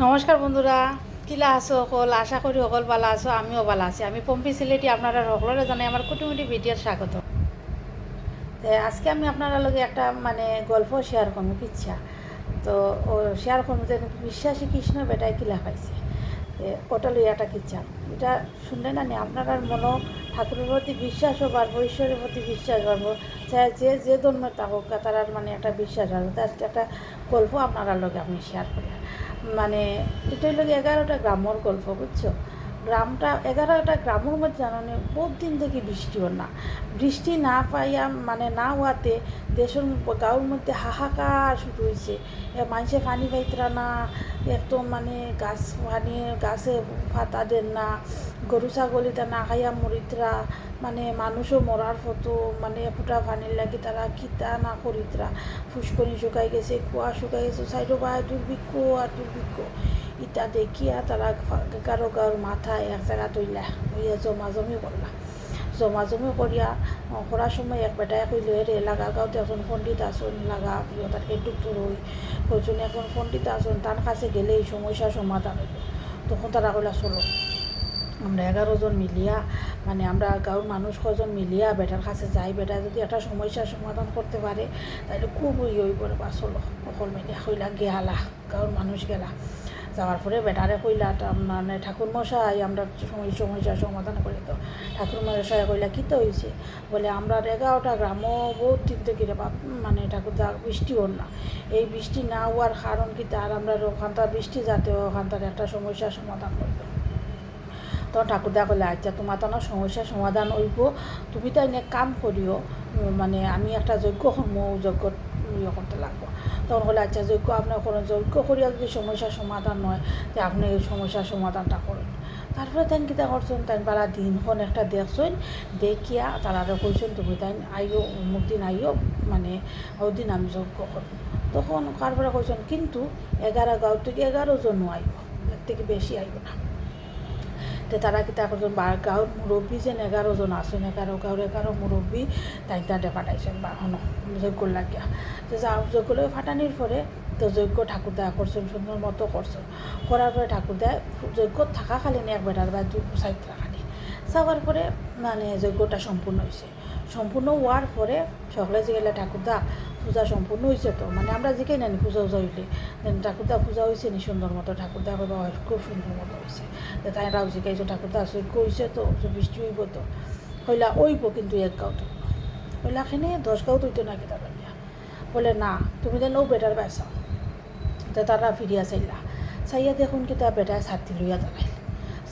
নমস্কার বন্ধুরা, কিলা আছো সকল? আশা করি সকল ভালো আছো, আমিও ভালো আছি। আমি পম্পি সিলেটি আপনারা সকলের জানাই আমার কুটিমুটি ভিডিওর স্বাগত। আজকে আমি আপনারা লগে একটা গল্প শেয়ার করবো ইচ্ছা তো শেয়ার করবো যে বিশ্বাসী কৃষ্ণ বেটায় কিলা পাইছে। ওটা লই একটা কিচ্ছা, এটা শুনলে না আপনার মনো ঠাকুরের প্রতি বিশ্বাসও বাড়বো, ঈশ্বরের প্রতি বিশ্বাস বাড়বো। চাই যে যে ধর্মের থাকুক তার একটা বিশ্বাস বাড়বো। তার একটা গল্প আপনারা লগে আমি শেয়ার করি। এটাই লগে 11টা গ্রামের গল্প, বুঝছো? গ্রামটা 11টা গ্রামের মধ্যে জানানি বহুত দিন থেকে বৃষ্টিও না, বৃষ্টি না পাইয়া না হওয়াতে দেশের গাঁর মধ্যে হাহাকার শুরু হয়েছে। মানুষে পানি পাইতরা না, একদম গাছ গাছে পাতা দেন না, গরু ছাগলিটা না খাইয়া মরিতরা, মানুষও মরার ফটো ফুটা পানির লাগি তারা কিতা না করিতরা। ফুসকনি শুকাই গেছে, কুয়া শুকাই গেছে, সাইডো বা দুর্ভিক্ষ আর দুর্ভিক্ষ। ইটা দেখিয়া তারা কারো কারোর মাথায় এক জায়গা তৈলা হইয়া জমাজমি করলা। জমাজমি করিয়া করার সময় এক বেটায় কইল, রে লাগা গাঁওতে এখন পণ্ডিত আসন লাগা তাকে ডুক্তর হই কইছেন, এখন পণ্ডিত আসন তার কাছে গেলে এই সমস্যার সমাধান হইল। তখন তারা কইলা, চলো আমরা 11 জন মিলিয়া আমরা গাঁর মানুষ কজন মিলিয়া বেটার কাছে যাই। বেটা যদি একটা সমস্যার সমাধান করতে পারে তাহলে খুব হয়ে পড়ে। বা চলো সকল মিলিয়া কইলা গেলা, গাঁর মানুষ গেলা। যাওয়ার পরে বেটারে কইলা, ঠাকুর মশাই আমরা সমস্যার সমাধান করি। তো ঠাকুর মশাই কইলা, কী তো হয়েছে? বলে, আমরা 11টা গ্রামও বহুত দিন থেকে ঠাকুর যা বৃষ্টি হন না, এই বৃষ্টি না হওয়ার কারণ কি তার আমরা ওখানটার বৃষ্টি যাতে ওখানটার একটা সমস্যার সমাধান করি। তখন ঠাকুরদা কইলে, আচ্ছা তোমার তো না সমস্যার সমাধান হইব, তুমি তাই এক কাম করিও, আমি একটা যজ্ঞ যজ্ঞ করতে লাগবো। তখন বলে, আচ্ছা যজ্ঞ আপনার করেন, যজ্ঞ করিয়া যদি সমস্যার সমাধান নয় যে আপনি এই সমস্যার সমাধানটা করেন। তারপরে তাই কীটা করছেন, তাই পালা দিনক্ষণ একটা দেখছেন, দেখিয়া তারা কইছেন তুমি তাই আইও অমুক দিন আইও, ওই দিন আমি যজ্ঞ করব। তখন তারপরে কইছেন, কিন্তু 11 গাঁও থেকে 11 জনও আইব, এর থেকে বেশি আইব না। তো তারা কিতা করছেন, গাঁর মুরব্বী যেন 11 জন আসেন, 11 মুরব্বী তাই তাঁতে ফাটাইছেন বা যজ্ঞ লাগিয়া। তো যা যজ্ঞ লাগে ফাটানির পরে তো যজ্ঞ ঠাকুরদা করছেন, সুন্দর মতো করছেন। করার পরে ঠাকুরদা যজ্ঞ থাকা খালি এক বেটার বা 2 খালি চাওয়ার পরে যজ্ঞটা সম্পূর্ণ হয়েছে। সম্পূর্ণ হওয়ার পরে সকলে যে গেলে, ঠাকুরদা পূজা সম্পূর্ণ হয়েছে তো? আমরা যেখানে নানি পূজা হইলে ঠাকুরদা পূজা হয়েছে নি সুন্দর মতো? ঠাকুরদা কইবা, খুব সুন্দর মতো হয়েছে। তো তাই রাও জিজ্ঞাসা, ঠাকুরদা যজ্ঞ হয়েছে তো, বৃষ্টি হইব তো? কইলা, ওইব, কিন্তু 1 গাঁও তো। কইলা, এখানে 10 গাঁও তৈতো না কিতা লাগিয়া? বলে, না তুমি যেন ও বেটার বেসাও। তো তারা ফিরিয়া চাইয়া দেখুন কি তার বেটায় ছাতি লইয়া দাঁড়াইল।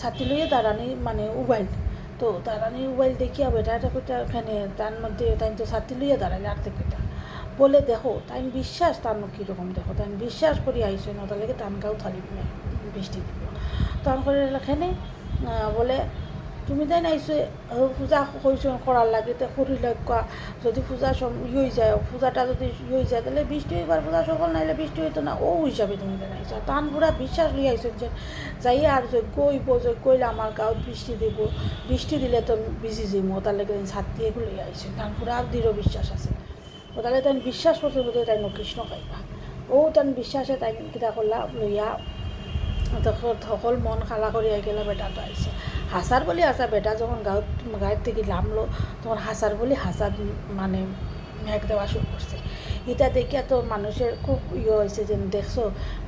ছাতি লইয়া দাঁড়ানি উবাইল। তো দাঁড়ানি উবাইল দেখিয়া বেটাটা কইটা, এখানে তার মধ্যে তাই তো ছাতি লইয়া দাঁড়াইলে আর কইটা। বলে, দেখো তাই বিশ্বাস তার কীরকম, দেখো তাই বিশ্বাস করি আইসো না, তাহলে টান গাও থালি বৃষ্টি দিব। তখন করে এখানে বলে, তুমি তাই নাইছো পূজা কইছ করার লাগে, তো করি লাগা। যদি পূজা হয়ে যায়, পূজাটা যদি হয়ে যায় তাহলে বৃষ্টি হইবার, পূজা সকল নাইলে বৃষ্টি হইতো না। ও হিসাবে তুমি নাইছো টান পুরা বিশ্বাস লই আইসেন যে যাই আর যজ্ঞ হইব, যজ্ঞ হইলে আমার গাঁত বৃষ্টি দিব, বৃষ্টি দিলে তো ভিজি যাইমো, তার লাগে ছাত্রী এগুলো লই আইসেন। টান পুরা দৃঢ় বিশ্বাস আছে। ও তাহলে তাই বিশ্বাস করছে বোধহয় তাই কৃষ্ণ পাইবা। ও তাই বিশ্বাসে তাই কিতা করলা লইয়া তখন সকল মন খালা করে গেলা। বেটাটা আইসে হাসার বলি আসা। বেটা যখন গাঁয়ের থেকে নামলো তখন হাসার বলি হাসার মেঘ দেওয়া শুরু করছে। এটা দেখিয়া তো মানুষের খুব হয়েছে যে দেখছো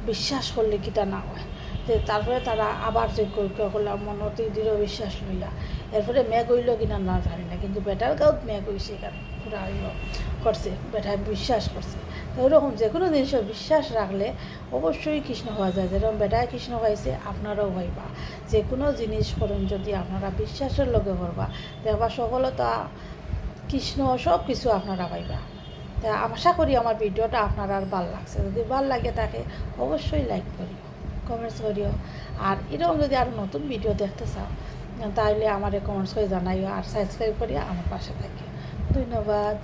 বিশ্বাস করলে কিটা না হয়। যে তারপরে তারা আবার যোগ্য করলাম মনতে দৃঢ় বিশ্বাস লইয়া। এরপরে মেঘ হইল কিনা না জানি না, কিন্তু বেটার গাঁত মেঘ হয়েছে, পুরা করছে, বেটায় বিশ্বাস করছে। তো ওরকম যে কোনো জিনিসের বিশ্বাস রাখলে অবশ্যই কৃষ্ণ হওয়া যায়। যেরকম বেটায় কৃষ্ণ পাইছে, আপনারাও পাইবা। যে কোনো জিনিস করেন যদি আপনারা বিশ্বাসের লগে করবা, দেখবা সফলতা, কৃষ্ণ সব কিছু আপনারা পাইবা। তা আশা করি আমার ভিডিওটা আপনার আর ভাল লাগছে। যদি ভাল লাগে থাকে অবশ্যই লাইক করিও, কমেন্টস করিও। আর এরকম যদি আরও নতুন ভিডিও দেখতে চাও তাহলে আমার কমেন্টস করে জানাইও, আর সাবস্ক্রাইব করিয়া আমার পাশে থাকি। ধন্যবাদ।